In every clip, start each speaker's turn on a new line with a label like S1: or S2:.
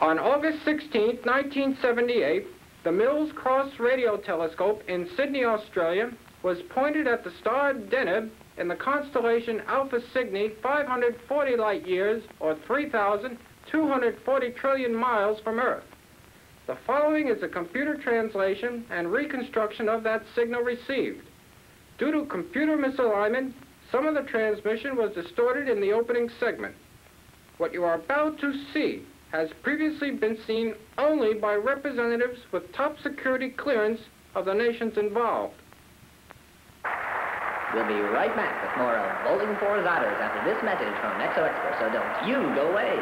S1: On August 16, 1978, the Mills Cross Radio Telescope in Sydney, Australia, was pointed at the star Deneb in the constellation Alpha Cygni 540 light years, or 3,240 trillion miles from Earth. The following is a computer translation and reconstruction of that signal received. Due to computer misalignment, some of the transmission was distorted in the opening segment. What you are about to see has previously been seen only by representatives with top security clearance of the nations involved.
S2: We'll be right back with more of Bowling for Otters after this message from Exo Expert, so don't you go away.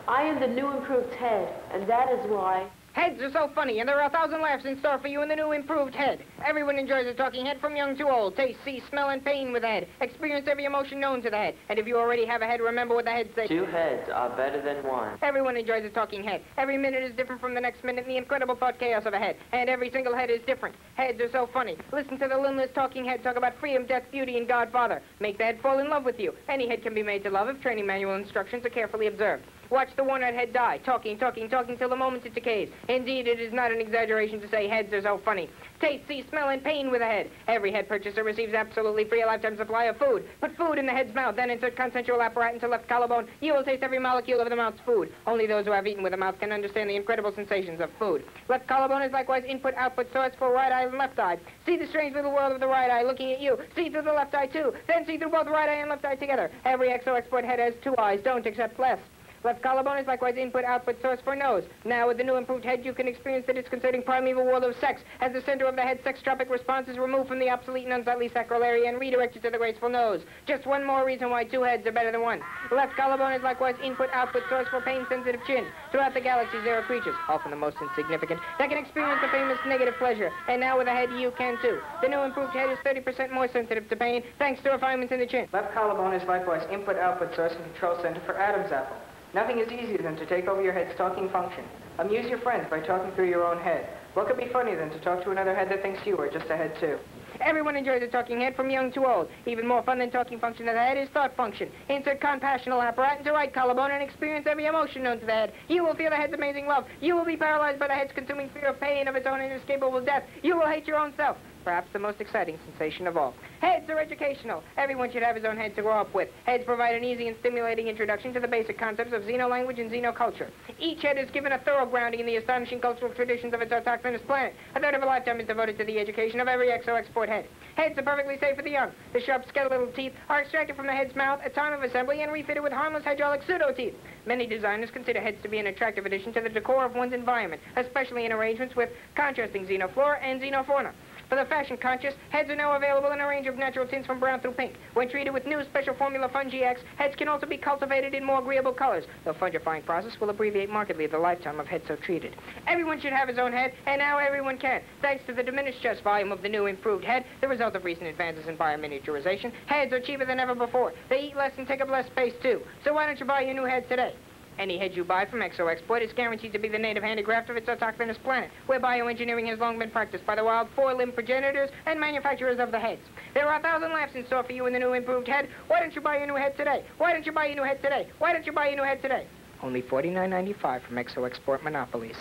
S3: I am the new improved head, and that is why...
S4: Heads are so funny, and there are 1,000 laughs in store for you in the new improved head. Everyone enjoys a talking head from young to old. Taste, see, smell, and pain with the head. Experience every emotion known to the head. And if you already have a head, remember what the head says.
S5: 2 heads are better than 1.
S4: Everyone enjoys a talking head. Every minute is different from the next minute in the incredible thought chaos of a head. And every single head is different. Heads are so funny. Listen to the limbless talking head talk about freedom, death, beauty, and Godfather. Make the head fall in love with you. Any head can be made to love if training manual instructions are carefully observed. Watch the walnut head die, talking till the moment it decays. Indeed, it is not an exaggeration to say heads are so funny. Taste, see, smell, and pain with a head. Every head purchaser receives absolutely free a lifetime supply of food. Put food in the head's mouth, then insert consensual apparatus into left collarbone. You will taste every molecule of the mouth's food. Only those who have eaten with the mouth can understand the incredible sensations of food. Left collarbone is likewise input-output source for right eye and left eye. See the strange little world of the right eye looking at you. See through the left eye, too. Then see through both right eye and left eye together. Every Exo Export head has 2 eyes. Don't accept less. Left collarbone is likewise input-output source for nose. Now, with the new improved head, you can experience the disconcerting primeval world of sex, as the center of the head's sex-tropic response is removed from the obsolete and unsightly sacral area and redirected to the graceful nose. Just one more reason why 2 heads are better than 1. Left collarbone is likewise input-output source for pain-sensitive chin. Throughout the galaxies, there are creatures, often the most insignificant, that can experience the famous negative pleasure. And now, with a head, you can too. The new improved head is 30% more sensitive to pain, thanks to refinements in the chin.
S6: Left collarbone is likewise input-output source and control center for Adam's apple. Nothing is easier than to take over your head's talking function. Amuse your friends by talking through your own head. What could be funnier than to talk to another head that thinks you are just a head too?
S4: Everyone enjoys a talking head from young to old. Even more fun than talking function of the head is thought function. Insert compassional apparatus into right collarbone and experience every emotion known to the head. You will feel the head's amazing love. You will be paralyzed by the head's consuming fear of pain, of its own inescapable death. You will hate your own self. Perhaps the most exciting sensation of all. Heads are educational. Everyone should have his own head to grow up with. Heads provide an easy and stimulating introduction to the basic concepts of xeno-language and xenoculture. Each head is given a thorough grounding in the astonishing cultural traditions of its autochthonous planet. A third of a lifetime is devoted to the education of every Exo Export head. Heads are perfectly safe for the young. The sharp skeletal teeth are extracted from the head's mouth at time of assembly and refitted with harmless hydraulic pseudo-teeth. Many designers consider heads to be an attractive addition to the decor of one's environment, especially in arrangements with contrasting xenoflora and xenofauna. For the fashion-conscious, heads are now available in a range of natural tints from brown through pink. When treated with new special formula Fungi-X, heads can also be cultivated in more agreeable colors. The fungifying process will abbreviate markedly the lifetime of heads so treated. Everyone should have his own head, and now everyone can. Thanks to the diminished chest volume of the new improved head, the result of recent advances in biominiaturization, heads are cheaper than ever before. They eat less and take up less space, too. So why don't you buy your new head today? Any head you buy from Exo Export is guaranteed to be the native handicraft of its autochthonous planet, where bioengineering has long been practiced by the wild 4-limb progenitors and manufacturers of the heads. There are 1,000 laughs in store for you in the new improved head. Why don't you buy your new head today? Why don't you buy your new head today? Why don't you buy your new head today? Only $49.95 from Exo Export Monopolies.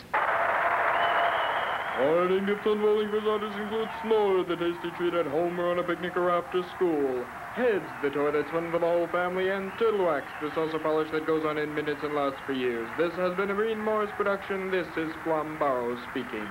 S7: Parting gifts on Bowling for Otters include s'more, the tasty treat at home or on a picnic or after school. Heads, the toy that's fun for the whole family, and turtle wax, the saucer polish that goes on in minutes and lasts for years. This has been a Green Morris production. This is Flambaro speaking.